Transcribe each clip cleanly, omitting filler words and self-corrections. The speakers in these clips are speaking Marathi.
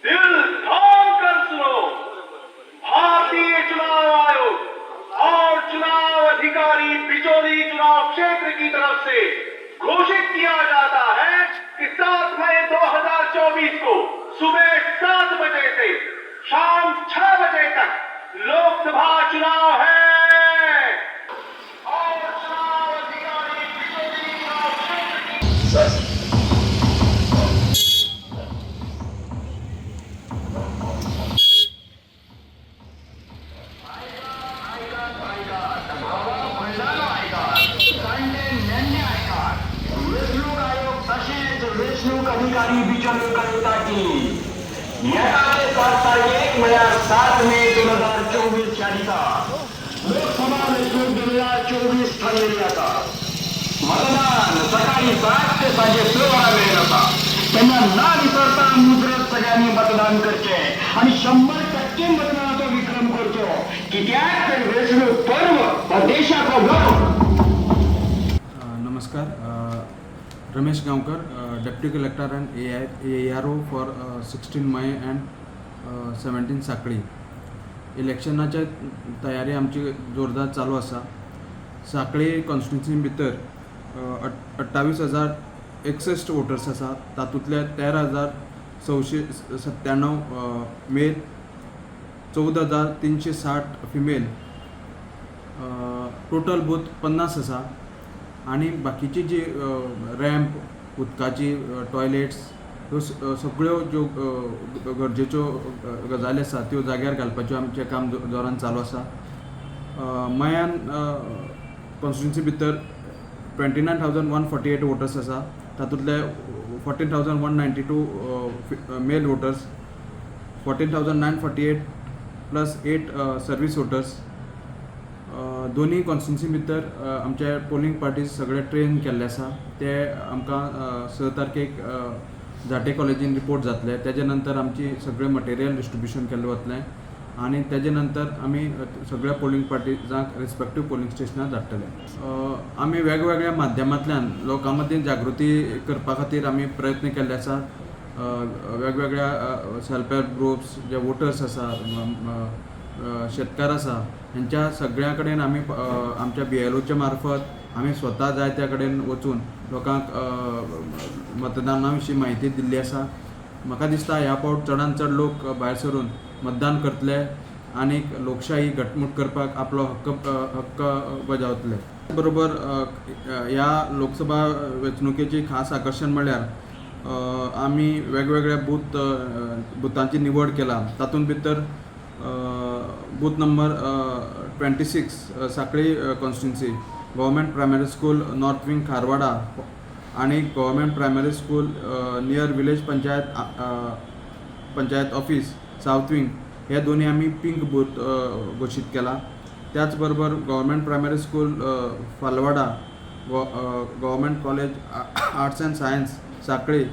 दिल थाम कर सुनो। भारतीय चुनाव आयोग और चुनाव अधिकारी बिचौली चुनाव क्षेत्र की तरफ से घोषित किया जाता है कि 7 मई 2024 को सुबह 7 बजे से शाम 6 बजे तक लोकसभा चुनाव है और चुनाव अधिकारी बिचौली चुनाव क्षेत्र की अधिकारी बिचौलियोंसाठी येणारे 7 तारीख 7 मे 2024 या दिवशी लोकसभा निवडणूक 2024 ठरलेली आता मतदान सकाळी 7 ते सांजे 6 वेळ होता। त्यांना ना विसरता मुद्रत सगळ्यांनी मतदान करचे आणि 100% मतदानाचा विक्रम करतो की त्यात वेचणूक पर्व देशाचा गौरव। नमस्कार, Ramesh Gaonkar, deputy collector and ARO for 16 May and 17 Sanquelim. इलेक्शनाच्या तयारी आमची जोरदार चालू आसा। सांखळी कॉन्स्टिट्युन्सी भितर 28,061 वोटर्स आसा, तातूंतले 13,697 मेल, 14,360 फिमेल, टोटल बूथ 50 आसा आणि बाकीची जी रॅम्प, उदकाची, टॉयलेट्स ह्यो सगळ्यो ज्यो गरजेच्यो गजाली आसा त्यो जाग्यार घालपाचें आमचें काम जोरान चालू आसा। मयान कॉन्स्टिट्युन्सी भितर 29,148 वोटर्स आसा, तातूंतले 14,192 male voters, 14,948 plus 8 service voters. दोन्ही कॉन्स्टिट्युन्सी भितर आमचे पोलिंग पार्टीज सगळे ट्रेन केल्ले आसा। ते आमकां 6 तारखेक झांटे कॉलेजीन रिपोर्ट जातले। तेजे नंतर आमची सगळें मटेरियल डिस्ट्रिब्युशन केल्लें वतलें आणि तेजे नंतर आमी सगळ्या पोलिंग पार्टीजांक रिस्पेक्टीव पोलिंग स्टेशनार धाडटले। आमी वेगवेगळ्या माध्यमांतल्यान लोकां मदीं जागृती करपा खातीर आमी प्रयत्न केल्ले आसा। वेगवेगळ्या सेल्फ हेल्प ग्रुप्स, जे वोटर्स आसा, शेतकार आसा, हेंच्या सगळ्यां कडेन आमी आमच्या BLOच्या मार्फत आमी स्वता जाय त्या कडेन वचून लोकांक मतदाना विशीं म्हायती दिल्ली आसा। म्हाका दिसता ह्या फावट चडांत चड लोक भायर सरून मतदान करतले आनी लोकशाही घटमूट करपाक आपलो हक्क बजावतले। बरोबर ह्या लोकसभा वेंचणुकेची खास आकर्शण म्हळ्यार आमी वेगवेगळ्या बुथांची निवड केला। तातूंत भितर booth number 26 Sanquelim constituency, government primary school north wing Kharwada आणि government primary school near village panchayat office south wing, हे दोन्ही आमी पिंक बूथ घोषित केला। त्याच बरोबर government primary school Phalwada, government college arts and science Sanquelim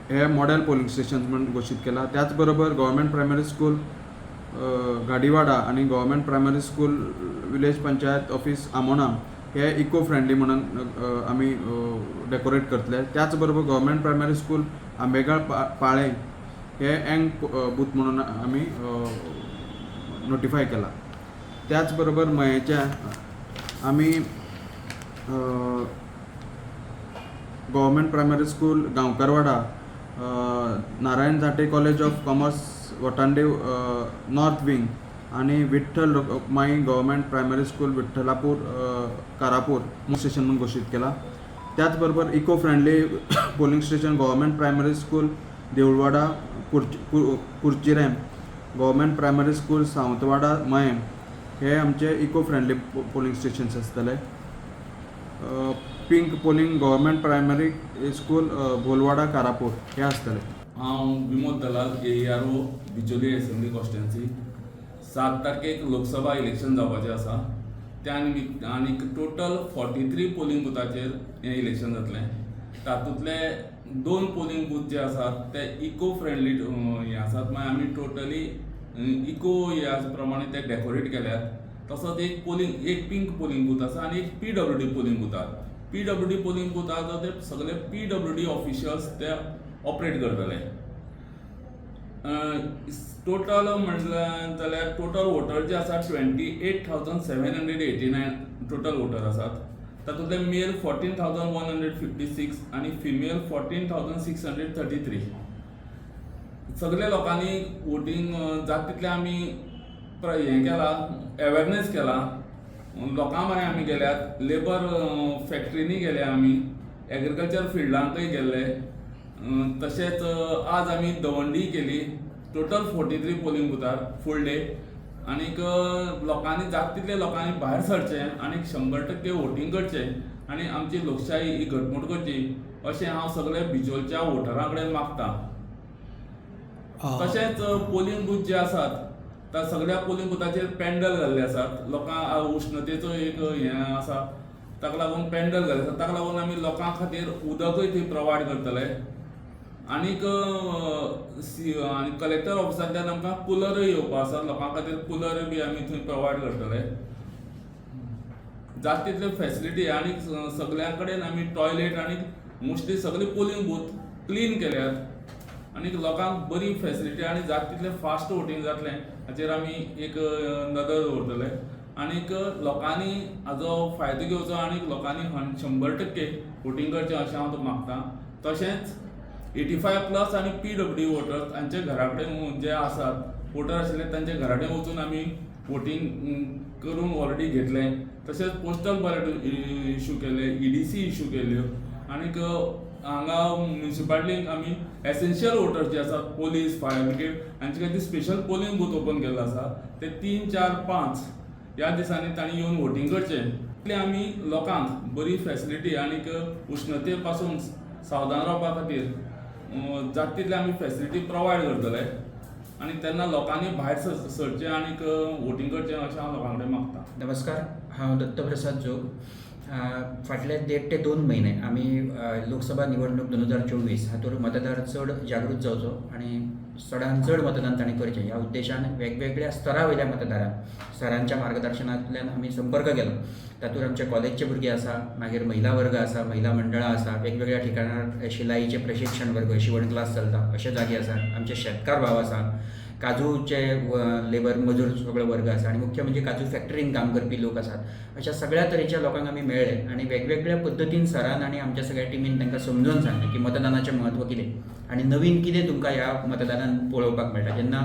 हे मॉडेल पोलिंग स्टेशन म्हणून घोषित केला। त्याचबरोबर गव्हर्मेंट प्रायमरी स्कूल गाडीवाडा आणि government primary school village panchayat office Amona हे इको फ्रेंडली म्हणून आमी डेकोरेट करतले। त्याचबरोबर गव्हर्मेंट प्रायमरी स्कूल आंबेगाळ पाळे हे यंग बूथ म्हणून आमी नोटिफाय केला। त्याचबरोबर मयेच्या आमी government primary school Gaonkarwada, Narayan Zantye college of commerce Vatandev north wing आणि Vitthal Rukmai government primary school Vitthalapur Karapur station म्हणून घोषित केला। त्याचबरोबर eco friendly polling station government primary school Deulwada Kurchirem, government primary school Sawantwada Mayem हे आमचे इको फ्रेंडली पोलिंग स्टेशन्स आसतले। Pink polling government primary school Bholwada Karapur हे आसतले। हांव विमोद दलाल, ARO बिचोली असेंब्ली कॉन्स्टिट्युन्सी। 7 तारखेक लोकसभा इलेक्शन जावपाचें आसा। त्या निमित्त आनीक टोटल 43 पोलिंग बुथाचेर हें इलेक्शन जातलें। तातूंतले 2 पोलिंग बूथ जे आसात ते इको फ्रेंडली हे आसात, मागीर आमी टोटली इको ह्या प्रमाणे ते डेकोरेट केल्यात। तसोच एक पिंक पोलिंग बूथ आसा आणि एक PWD पोलिंग बूथ आसा। PWD पोलिंग बूथ आसा ते सगळे PWD ऑफिशियल्स ते ऑपरेट करतले। टोटल म्हटलं जाल्यार टोटल वोटर जे आसा 28,789 टोटल वोटर आसात. तातूंतले मेल 14,156 आनी फिमेल 14,633. सगळे लोकांनी वोटींग जाता तितले आमी हें केला, अवेरनेस केला. लोकां म्हऱ्यान आमी गेल्यात, लेबर फॅक्टरीनी गेले आमी, एग्रीकल्चर फिल्डांकय गेल्ले. तशेंच आज आमी दवंडी केली टोटल 43 पोलिंग बुथार फूल डे. आनीक लोकांनी जाता तितले लोकांनी भायर सरचें आनी 100% वोटींग करचें आनी आमची लोकशाही ही घटमूट करची अशें हांव सगळे बिचोलच्या वोटरां कडेन मागतां. तशेंच पोलिंग बूथ जे आसात त्या सगळ्या पोलिंग बुथाचेर पेंडल घाल्ले आसात. लोकांक उश्णतेचो एक हें आसा, ताका लागून पेंडल घाल्ले आसात. ताका लागून आमी लोकां खातीर उदकय थंय प्रोवायड करतले. आनीक कलेक्टर ऑफिसांतल्यान आमकां कुलरय येवपा आसा. लोकां खातीर कुलर बी आमी थंय प्रोवायड करतले. जाता तितले फॅसिलिटी आनीक सगळ्यां कडेन आमी टॉयलेट आनीक मोस्टली सगळे पोलिंग बूथ क्लीन केल्यात. आनीक लोकांक बरी फॅसिलिटी आनी जाता तितलें फास्ट वोटींग जातलें हाचेर आमी एक नदर दवरतले. आनीक लोकांनी हाजो फायदो घेवचो आनीक लोकांनी 100% वोटींग करचें अशें हांव मागतां. तशेंच 85+ आनी PWD वोटर्स हांचे घरा कडेन जे आसात वोटर आशिल्ले तांचे घरा कडेन वचून आमी वोटींग करून ऑलरेडी घेतलें. तशेंच पोस्टल बॅलट इश्यू केले, EDC इश्यू केल्यो. आनीक हांगा म्युनिसिपालिटींत आमी एसेन्शियल वोटर्स जे आसात, पोलीस, फायर ब्रिगेड हांचे खातीर स्पेशल पोलिंग बूथ ओपन केल्लो आसा. ते 3, 4, 5 ह्या दिसांनी तांणी येवन वोटींग करचें. इतले आमी लोकांक बरी फॅसिलिटी आनीक उश्णते पासून सावधान रावपा खातीर जाता तितले आमी फॅसिलिटी प्रोवायड करतले. आनी तेन्ना लोकांनी भायर सरचें आनीक वोटींग करचें अशें हांव लोकां कडेन मागतां. नमस्कार, हांव दत्तप्रसाद जोग. फाटले 1.5 ते 2 म्हयने आमी लोकसभा निवडणूक 2024 हातूंत मतदार चड जागृत जावचो आनी चडांत चड मतदान ताणें करचें ह्या उद्देशान वेगवेगळ्या स्तरा वयल्या मतदारांक सरांच्या मार्गदर्शनांतल्यान आमी संपर्क केलो. तातूंत आमचे कॉलेजचे भुरगे आसा, मागीर महिला वर्ग आसा, महिला मंडळां आसा, वेगवेगळ्या ठिकाणार शिलाईचे प्रशिक्षण वर्ग, शिवण क्लास चलता अशे जागे आसात. आमचे शेतकार भाव आसा, काजूचे लेबर मजूर सगळे वर्ग आसा आनी मुख्य म्हणजे काजू फॅक्टरीन काम करपी लोक आसात. अशा सगळ्या तरेच्या लोकांक आमी मेळ्ळे आनी वेगवेगळ्या पद्दतीन सरान आनी आमच्या सगळ्या टिमीन तांकां समजून सांगलें की मतदानाचें म्हत्व कितें आनी नवीन कितें तुमकां ह्या मतदानान पळोवपाक मेळटा. जेन्ना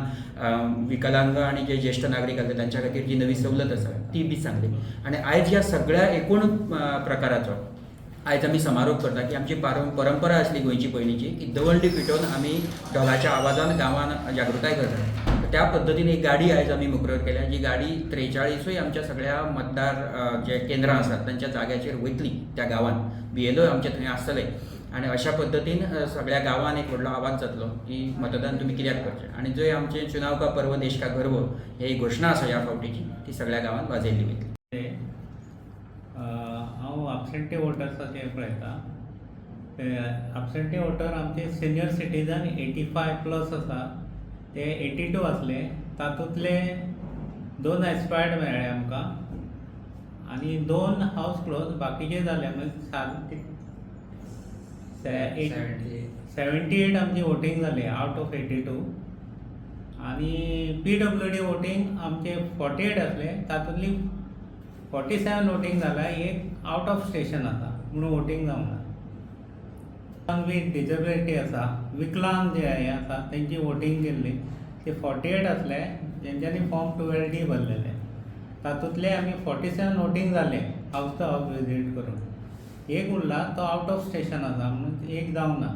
विकलांग आनी जे ज्येश्ठ नागरीक आसले तांच्या खातीर जी नवी सवलत आसा ती बी सांगली. आनी आयज ह्या सगळ्या एकूण प्रकाराचो आयज आमी समारोप करता की आमची परंपरा आसली गोंयची पयलींची की दवंडी पिटोवन आमी ढोलाच्या आवाजान गांवान जागृताय करता. त्या पद्दतीन एक गाडी आयज आमी मुकरर केल्या. जी गाडी 43 आमच्या सगळ्या मतदार जे केंद्रां आसात तांच्या जाग्याचेर वयतली त्या गांवान. BLO आमचे थंय आसतले आनी अशा पद्दतीन सगळ्या गांवान एक व्हडलो आवाज जातलो की मतदान तुमी कित्याक करचें. आनी जंय आमचें चुनाव का पर्व देश का गर्व ही घोशणा आसा ह्या फावटीची ती सगळ्या गांवांत वाजयल्ली वयतली. हांव एबसेंटी वोटर्साचेर पळयता. ते एबसेंटी वोटर आमचे सिनियर सिटीजन 85+ आसा, ते 82 आसले. तातूंतले 2 एक्सपायर्ड मेळ्ळे आमकां आनी 2 हावस क्लोज. बाकीचे जाले म्हणजे 78 आमची वोटींग जाली आवट ऑफ 82. आनी PWD वोटींग आमचे 48 आसले, तातूंतली 47 वोटींग जाला. एक आउट ऑफ स्टेशन आसा म्हणून वोटींग जावंक ना. विथ डिजेबिलिटी आसा, विकलांग जे हे आसा तेंची वोटींग केल्ली ते 48 आसले जेंच्यांनी फॉर्म 12D भरलेले. तातूंतले आमी 47 वोटींग जाले हावस टू हावस विजीट करून. एक उरला तो आउट ऑफ स्टेशन आसा म्हणून एक जावंक ना.